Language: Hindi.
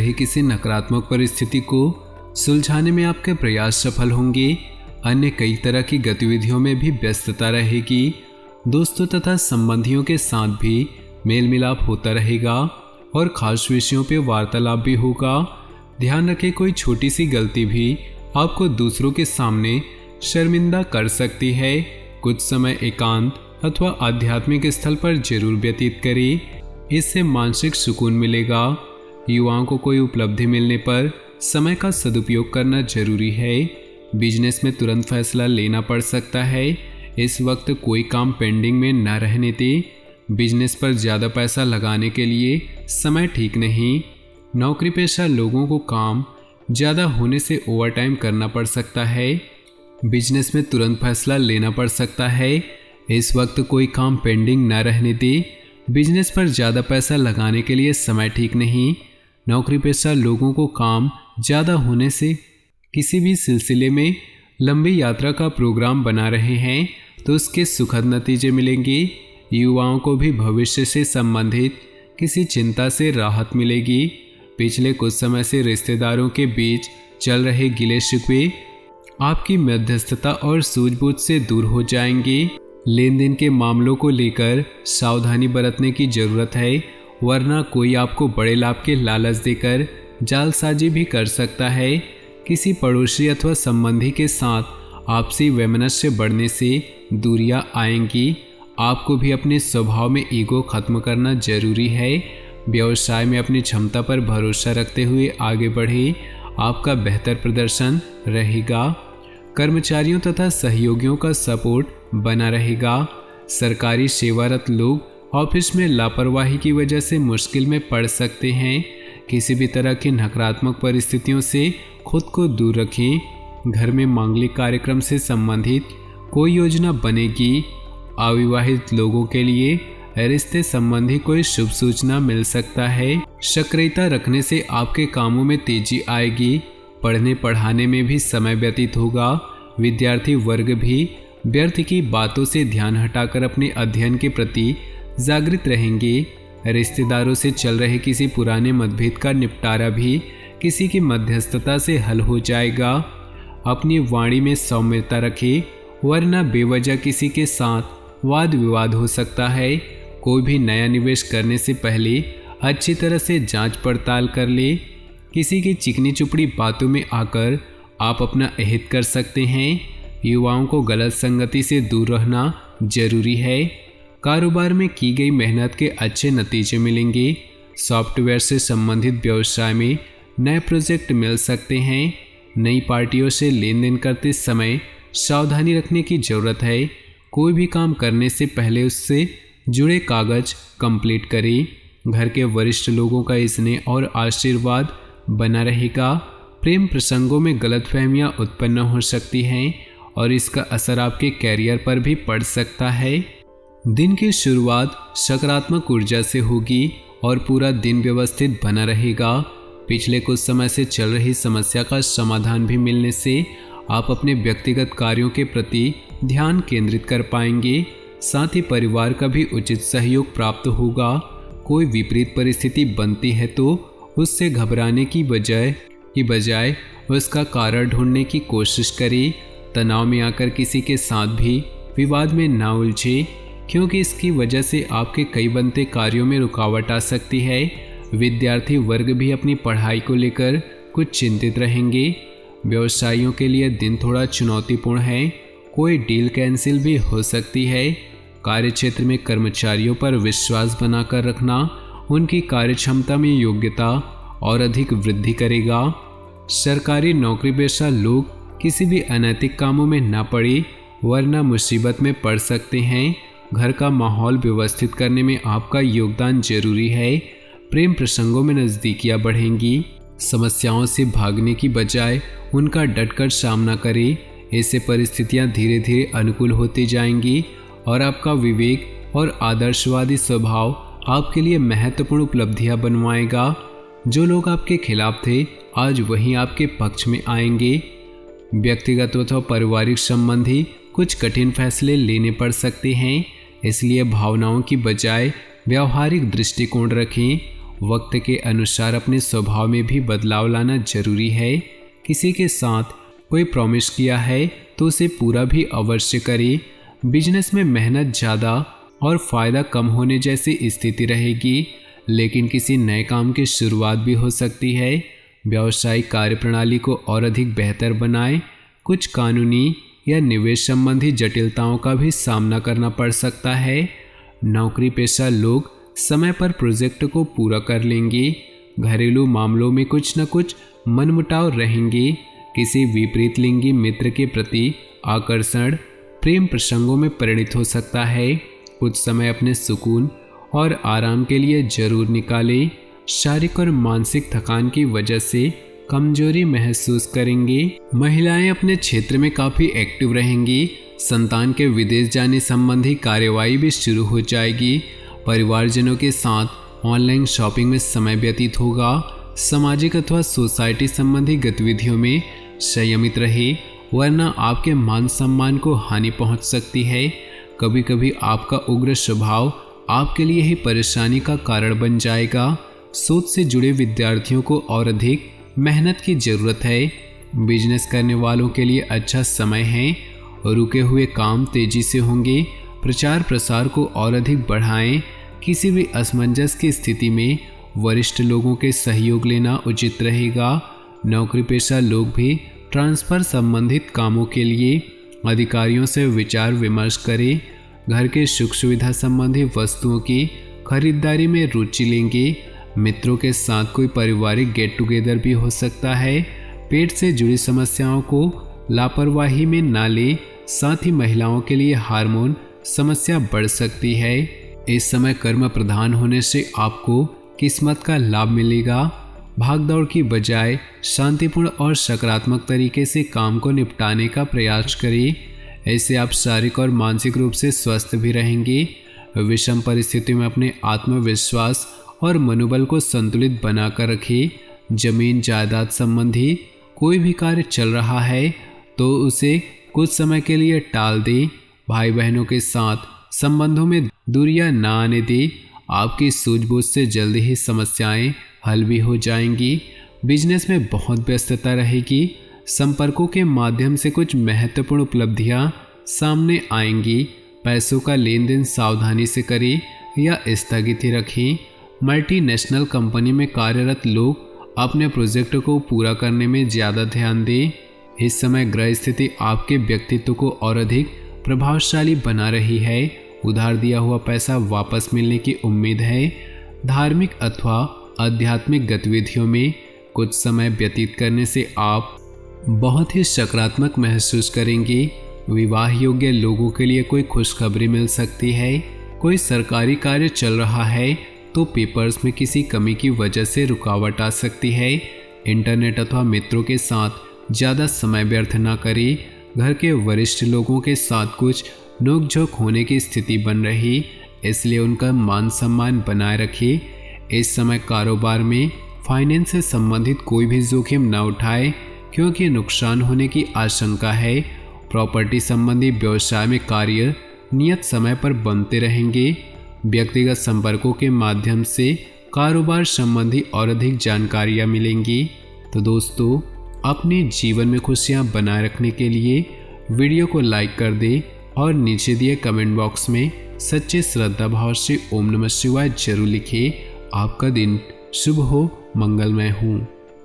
रही किसी नकारात्मक परिस्थिति को सुलझाने में आपके प्रयास सफल होंगे। अन्य कई तरह की गतिविधियों में भी व्यस्तता रहेगी। दोस्तों तथा संबंधियों के साथ भी मेल मिलाप होता रहेगा और खास विषयों पर वार्तालाप भी होगा। ध्यान रखें, कोई छोटी सी गलती भी आपको दूसरों के सामने शर्मिंदा कर सकती है। कुछ समय एकांत अथवा आध्यात्मिक स्थल पर जरूर व्यतीत करें, इससे मानसिक सुकून मिलेगा। युवाओं को कोई उपलब्धि मिलने पर समय का सदुपयोग करना जरूरी है। बिजनेस में तुरंत फैसला लेना पड़ सकता है। इस वक्त कोई काम पेंडिंग में न रहने दें। बिजनेस पर ज़्यादा पैसा लगाने के लिए समय ठीक नहीं। नौकरी पेशा लोगों को काम ज़्यादा होने से ओवरटाइम करना पड़ सकता है। बिजनेस में तुरंत फैसला लेना पड़ सकता है। इस वक्त कोई काम पेंडिंग न रहने दे। बिजनेस पर ज़्यादा पैसा लगाने के लिए समय ठीक नहीं। नौकरी पेशा लोगों को काम ज़्यादा होने से किसी भी सिलसिले में लंबी यात्रा का प्रोग्राम बना रहे हैं तो उसके सुखद नतीजे मिलेंगे। युवाओं को भी भविष्य से संबंधित किसी चिंता से राहत मिलेगी। पिछले कुछ समय से रिश्तेदारों के बीच चल रहे गिले शिकवे आपकी मध्यस्थता और सूझबूझ से दूर हो जाएंगे। लेन देन के मामलों को लेकर सावधानी बरतने की जरूरत है, वरना कोई आपको बड़े लाभ के लालच देकर जालसाजी भी कर सकता है। किसी पड़ोसी अथवा संबंधी के साथ आपसी वैमनस्य बढ़ने से दूरियां आएंगी। आपको भी अपने स्वभाव में ईगो खत्म करना जरूरी है। व्यवसाय में अपनी क्षमता पर भरोसा रखते हुए आगे बढ़े, आपका बेहतर प्रदर्शन रहेगा। कर्मचारियों तथा सहयोगियों का सपोर्ट बना रहेगा। सरकारी सेवारत लोग ऑफिस में लापरवाही की वजह से मुश्किल में पड़ सकते हैं। किसी भी तरह की नकारात्मक परिस्थितियों से खुद को दूर रखें। घर में मांगलिक कार्यक्रम से संबंधित कोई योजना बनेगी। अविवाहित लोगों के लिए रिश्ते संबंधी कोई शुभ सूचना मिल सकता है। सक्रियता रखने से आपके कामों में तेजी आएगी। पढ़ने पढ़ाने में भी समय व्यतीत होगा। विद्यार्थी वर्ग भी व्यर्थ की बातों से ध्यान हटाकर अपने अध्ययन के प्रति जागृत रहेंगे। रिश्तेदारों से चल रहे किसी पुराने मतभेद का निपटारा भी किसी की मध्यस्थता से हल हो जाएगा। अपनी वाणी में सौम्यता रखें, वरना बेवजह किसी के साथ वाद विवाद हो सकता है। कोई भी नया निवेश करने से पहले अच्छी तरह से जांच पड़ताल कर ले। किसी की चिकनी चुपड़ी बातों में आकर आप अपना अहित कर सकते हैं। युवाओं को गलत संगति से दूर रहना जरूरी है। कारोबार में की गई मेहनत के अच्छे नतीजे मिलेंगे। सॉफ्टवेयर से संबंधित व्यवसाय में नए प्रोजेक्ट मिल सकते हैं। नई पार्टियों से लेन देन करते समय सावधानी रखने की जरूरत है। कोई भी काम करने से पहले उससे जुड़े कागज कंप्लीट करें। घर के वरिष्ठ लोगों का स्नेह और आशीर्वाद बना रहेगा। प्रेम प्रसंगों में गलतफहमियां उत्पन्न हो सकती हैं और इसका असर आपके कैरियर पर भी पड़ सकता है। दिन की शुरुआत सकारात्मक ऊर्जा से होगी और पूरा दिन व्यवस्थित बना रहेगा। पिछले कुछ समय से चल रही समस्या का समाधान भी मिलने से आप अपने व्यक्तिगत कार्यों के प्रति ध्यान केंद्रित कर पाएंगे। साथ ही परिवार का भी उचित सहयोग प्राप्त होगा। कोई विपरीत परिस्थिति बनती है तो उससे घबराने की बजाय उसका कारण ढूंढने की कोशिश करें। तनाव में आकर किसी के साथ भी विवाद में ना उलझे, क्योंकि इसकी वजह से आपके कई बनते कार्यों में रुकावट आ सकती है। विद्यार्थी वर्ग भी अपनी पढ़ाई को लेकर कुछ चिंतित रहेंगे। व्यवसायियों के लिए दिन थोड़ा चुनौतीपूर्ण है। कोई डील कैंसिल भी हो सकती है। कार्यक्षेत्र में कर्मचारियों पर विश्वास बनाकर रखना उनकी कार्यक्षमता में योग्यता और अधिक वृद्धि करेगा। सरकारी नौकरी पेशा लोग किसी भी अनैतिक कामों में न पड़े, वरना मुसीबत में पड़ सकते हैं। घर का माहौल व्यवस्थित करने में आपका योगदान जरूरी है। प्रेम प्रसंगों में नज़दीकियां बढ़ेंगी। समस्याओं से भागने की बजाय उनका डटकर सामना करें। इससे परिस्थितियां धीरे धीरे अनुकूल होती जाएंगी और आपका विवेक और आदर्शवादी स्वभाव आपके लिए महत्वपूर्ण उपलब्धियां बनवाएगा। जो लोग आपके खिलाफ थे आज वहीं आपके पक्ष में आएंगे। व्यक्तिगत अथवा पारिवारिक संबंधी कुछ कठिन फैसले लेने पड़ सकते हैं, इसलिए भावनाओं की बजाय व्यावहारिक दृष्टिकोण रखें। वक्त के अनुसार अपने स्वभाव में भी बदलाव लाना जरूरी है। किसी के साथ कोई प्रॉमिस किया है तो उसे पूरा भी अवश्य करें। बिजनेस में मेहनत ज़्यादा और फ़ायदा कम होने जैसी स्थिति रहेगी, लेकिन किसी नए काम की शुरुआत भी हो सकती है। व्यावसायिक कार्यप्रणाली को और अधिक बेहतर बनाएं। कुछ कानूनी या निवेश संबंधी जटिलताओं का भी सामना करना पड़ सकता है। नौकरी पेशा लोग समय पर प्रोजेक्ट को पूरा कर लेंगे। घरेलू मामलों में कुछ न कुछ मनमुटाव रहेंगे। किसी विपरीत लिंगी मित्र के प्रति आकर्षण प्रेम प्रसंगों में परिणित हो सकता है। कुछ समय अपने सुकून और आराम के लिए जरूर निकालें। शारीरिक और मानसिक थकान की वजह से कमजोरी महसूस करेंगे। महिलाएं अपने क्षेत्र में काफ़ी एक्टिव रहेंगी। संतान के विदेश जाने संबंधी कार्यवाही भी शुरू हो जाएगी। परिवारजनों के साथ ऑनलाइन शॉपिंग में समय व्यतीत होगा। सामाजिक अथवा सोसाइटी संबंधी गतिविधियों में संयमित रहे, वरना आपके मान सम्मान को हानि पहुंच सकती है। कभी कभी आपका उग्र स्वभाव आपके लिए ही परेशानी का कारण बन जाएगा। सोच से जुड़े विद्यार्थियों को और अधिक मेहनत की ज़रूरत है। बिजनेस करने वालों के लिए अच्छा समय है। रुके हुए काम तेजी से होंगे। प्रचार प्रसार को और अधिक बढ़ाएं। किसी भी असमंजस की स्थिति में वरिष्ठ लोगों के सहयोग लेना उचित रहेगा। नौकरी पेशा लोग भी ट्रांसफ़र संबंधित कामों के लिए अधिकारियों से विचार विमर्श करें। घर के सुख सुविधा संबंधी वस्तुओं की खरीदारी में रुचि लेंगे। मित्रों के साथ कोई पारिवारिक गेट टुगेदर भी हो सकता है। पेट से जुड़ी समस्याओं को लापरवाही में ना ले। साथ ही महिलाओं के लिए हार्मोन समस्या बढ़ सकती है। इस समय कर्म प्रधान होने से आपको किस्मत का लाभ मिलेगा। भागदौड़ की बजाय शांतिपूर्ण और सकारात्मक तरीके से काम को निपटाने का प्रयास करें। ऐसे आप शारीरिक और मानसिक रूप से स्वस्थ भी रहेंगे। विषम परिस्थितियों में अपने आत्मविश्वास और मनोबल को संतुलित बनाकर रखें। जमीन जायदाद संबंधी कोई भी कार्य चल रहा है तो उसे कुछ समय के लिए टाल दें। भाई बहनों के साथ संबंधों में दूरियां ना आने दें। आपकी सूझबूझ से जल्दी ही समस्याएं हल भी हो जाएंगी। बिजनेस में बहुत व्यस्तता रहेगी। संपर्कों के माध्यम से कुछ महत्वपूर्ण उपलब्धियां सामने आएंगी। पैसों का लेन देन सावधानी से करें या स्थगित ही रखें। मल्टीनेशनल कंपनी में कार्यरत लोग अपने प्रोजेक्ट को पूरा करने में ज़्यादा ध्यान दें। इस समय ग्रह स्थिति आपके व्यक्तित्व को और अधिक प्रभावशाली बना रही है। उधार दिया हुआ पैसा वापस मिलने की उम्मीद है। धार्मिक अथवा आध्यात्मिक गतिविधियों में कुछ समय व्यतीत करने से आप बहुत ही सकारात्मक महसूस करेंगे। विवाह योग्य लोगों के लिए कोई खुशखबरी मिल सकती है। कोई सरकारी कार्य चल रहा है तो पेपर्स में किसी कमी की वजह से रुकावट आ सकती है। इंटरनेट अथवा मित्रों के साथ ज़्यादा समय व्यर्थ ना करें। घर के वरिष्ठ लोगों के साथ कुछ नोकझोंक होने की स्थिति बन रही, इसलिए उनका मान सम्मान बनाए रखिए। इस समय कारोबार में फाइनेंस से संबंधित कोई भी जोखिम न उठाए, क्योंकि नुकसान होने की आशंका है। प्रॉपर्टी संबंधी व्यवसाय में कार्य नियत समय पर बनते रहेंगे। व्यक्तिगत संपर्कों के माध्यम से कारोबार संबंधी और अधिक जानकारियाँ मिलेंगी। तो दोस्तों, अपने जीवन में खुशियाँ बनाए रखने के लिए वीडियो को लाइक कर दें और नीचे दिए कमेंट बॉक्स में सच्चे श्रद्धा भाव से ओम नमः शिवाय जरूर लिखिए। आपका दिन शुभ हो, मंगलमय हो।